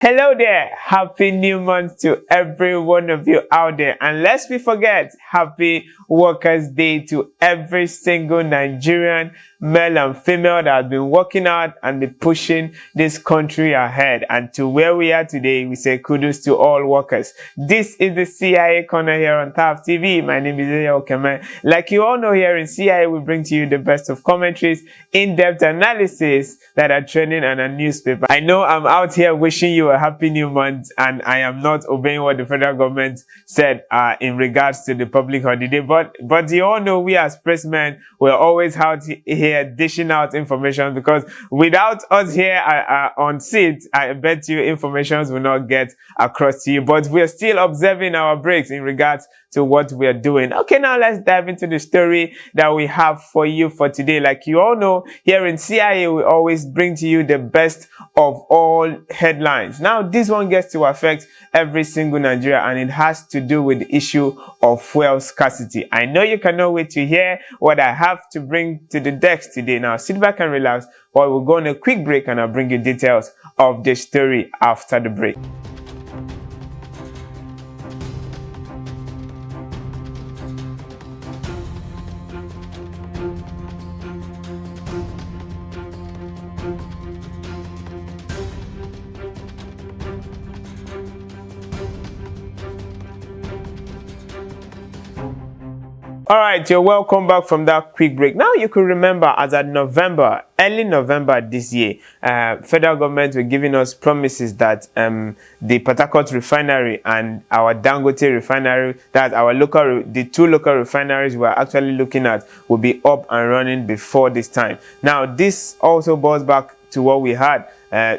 Hello there, happy new month to every one of you out there, and let's be forget, happy Workers' Day to every single Nigerian male and female that has been working out and been pushing this country ahead. And to where we are today, we say kudos to all workers. This is the CIA Corner here on TAF TV. My name is Nnpcl. Like you all know, here in CIA, we bring to you the best of commentaries, in-depth analysis that are trending on a newspaper. I know I'm out here wishing you a happy new month, and I am not obeying what the federal government said in regards to the public holiday, but you all know we as pressmen, we're always out here dishing out information, because without us here on seat, I bet you information will not get across to you. But we're still observing our breaks in regards to what we're doing. Okay, now let's dive into the story that we have for you for today. Like you all know, here in CIA, we always bring to you the best of all headlines. Now, this one gets to affect every single Nigerian, and it has to do with the issue of fuel scarcity. I know you cannot wait to hear what I have to bring to the desk today. Now, sit back and relax while we'll go on a quick break, and I'll bring you details of the story after the break. All right, you're welcome back from that quick break. Now, you could remember as at early November this year, federal government were giving us promises that the Petrol refinery and our Dangote refinery, that the two local refineries we're actually looking at, will be up and running before this time. Now, this also boils back to what we had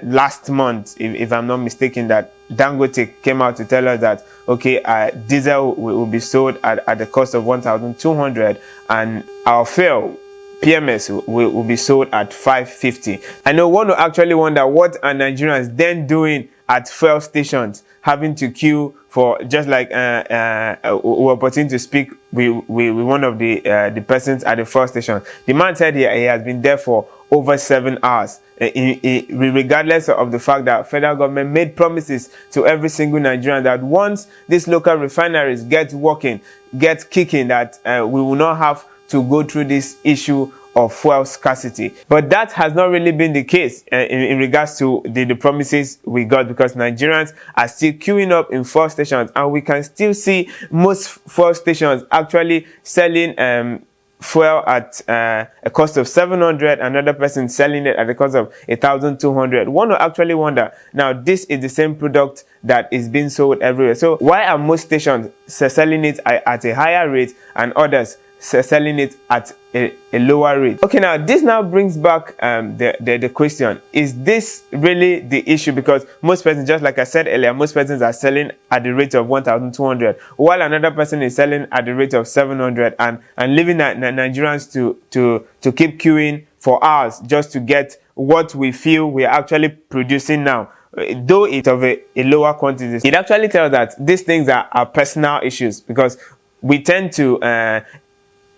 last month, if I'm not mistaken, that Dangote came out to tell us that, okay, diesel will be sold at the cost of 1,200, and our fuel, PMS, will be sold at 550. I know one will actually wonder, what are Nigerians then doing at fuel stations, having to queue for, just like we were opportunity to speak with one of the persons at the fuel station. The man said he has been there for over 7 hours, regardless of the fact that federal government made promises to every single Nigerian that once these local refineries get working, get kicking, that we will not have to go through this issue of fuel scarcity. But that has not really been the case in regards to the promises we got, because Nigerians are still queuing up in fuel stations, and we can still see most fuel stations actually selling fuel at a cost of 700, another person selling it at the cost of 1,200. One will actually wonder, now this is the same product that is being sold everywhere, so why are most stations selling it at a higher rate and others selling it at a lower rate? Okay, now this now brings back the question, is this really the issue? Because most persons, just like I said earlier, most persons are selling at the rate of 1,200, while another person is selling at the rate of 700, and leaving Nigerians to keep queuing for hours just to get what we feel we are actually producing now, though it's of a lower quantity. It actually tells that these things are personal issues, because we tend to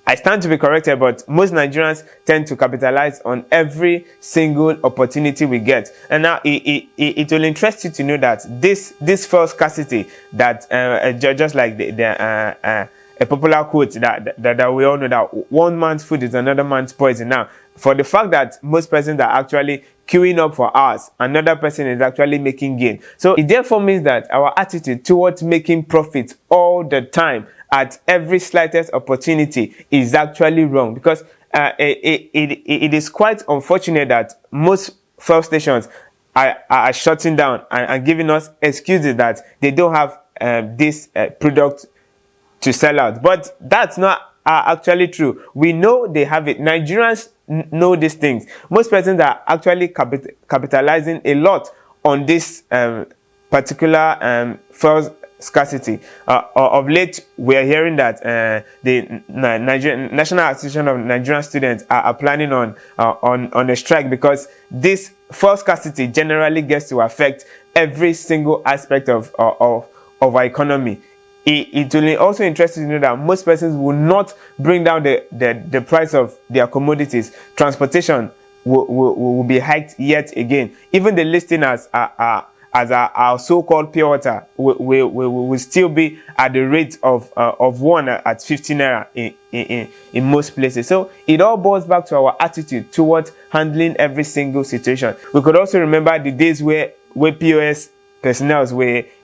I stand to be corrected, but most Nigerians tend to capitalize on every single opportunity we get. And now it will interest you to know that this fuel scarcity, that just like a popular quote that we all know, that one man's food is another man's poison. Now, for the fact that most persons are actually queuing up for hours, another person is actually making gain. So it therefore means that our attitude towards making profits all the time at every slightest opportunity is actually wrong, because it is quite unfortunate that most fuel stations are shutting down and giving us excuses that they don't have this product to sell out. But that's not actually true. We know they have it. Nigerians know these things. Most persons are actually capitalizing a lot on this particular fuel scarcity. Of late, we are hearing that the National Association of Nigerian Students are planning on a strike, because this fuel scarcity generally gets to affect every single aspect of our economy. It will also interest you to know that most persons will not bring down the price of their commodities. Transportation will be hiked yet again. Even the listeners are as our so-called pure water will still be at the rate of 1 at 15 naira in most places. So it all boils back to our attitude towards handling every single situation. We could also remember the days where POS personnel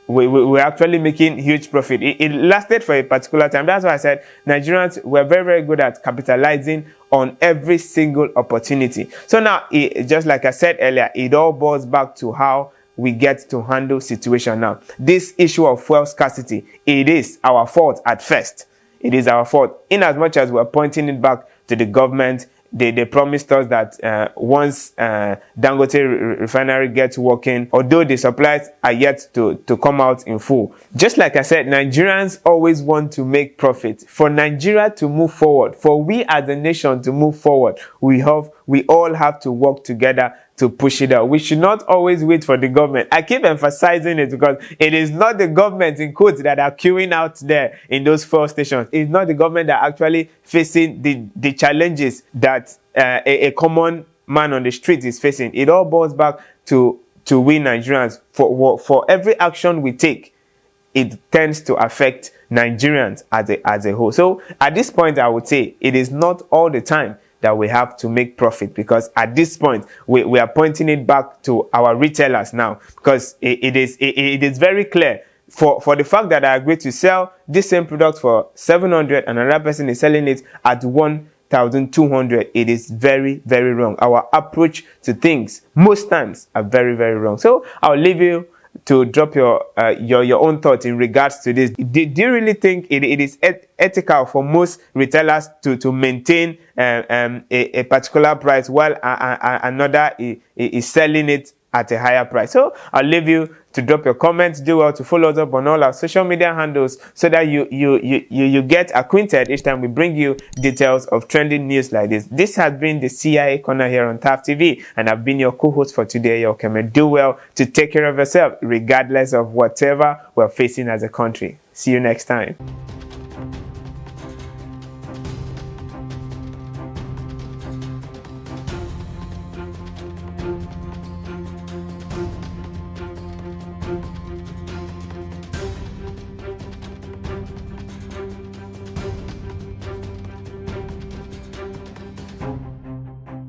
were actually making huge profit. It lasted for a particular time. That's why I said Nigerians were very, very good at capitalizing on every single opportunity. So now, just like I said earlier, it all boils back to how we get to handle situation now. This issue of fuel scarcity, it is our fault at first. It is our fault. In as much as we're pointing it back to the government, they promised us that once Dangote refinery gets working, although the supplies are yet to come out in full. Just like I said, Nigerians always want to make profit. For Nigeria to move forward, for we as a nation to move forward, we all have to work together to push it out. We should not always wait for the government. I keep emphasizing it because it is not the government in quotes that are queuing out there in those fuel stations. It's not the government that are actually facing the challenges that a common man on the street is facing. It all boils back to we Nigerians. For every action we take, it tends to affect Nigerians as a whole. So at this point, I would say it is not all the time that we have to make profit, because at this point we are pointing it back to our retailers now, because it is very clear for the fact that I agree to sell this same product for 700 and another person is selling it at 1,200. It is very, very wrong. Our approach to things most times are very, very wrong. So I'll leave you to drop your own thoughts in regards to this. Do you really think it is ethical for most retailers to maintain a particular price while another is selling it at a higher price? So I'll leave you to drop your comments. Do well to follow us up on all our social media handles so that you get acquainted each time we bring you details of trending news like this. This has been the CIA Corner here on TAF TV, and I've been your co-host for today, Yokeme. Do well to take care of yourself regardless of whatever we're facing as a country. See you next time.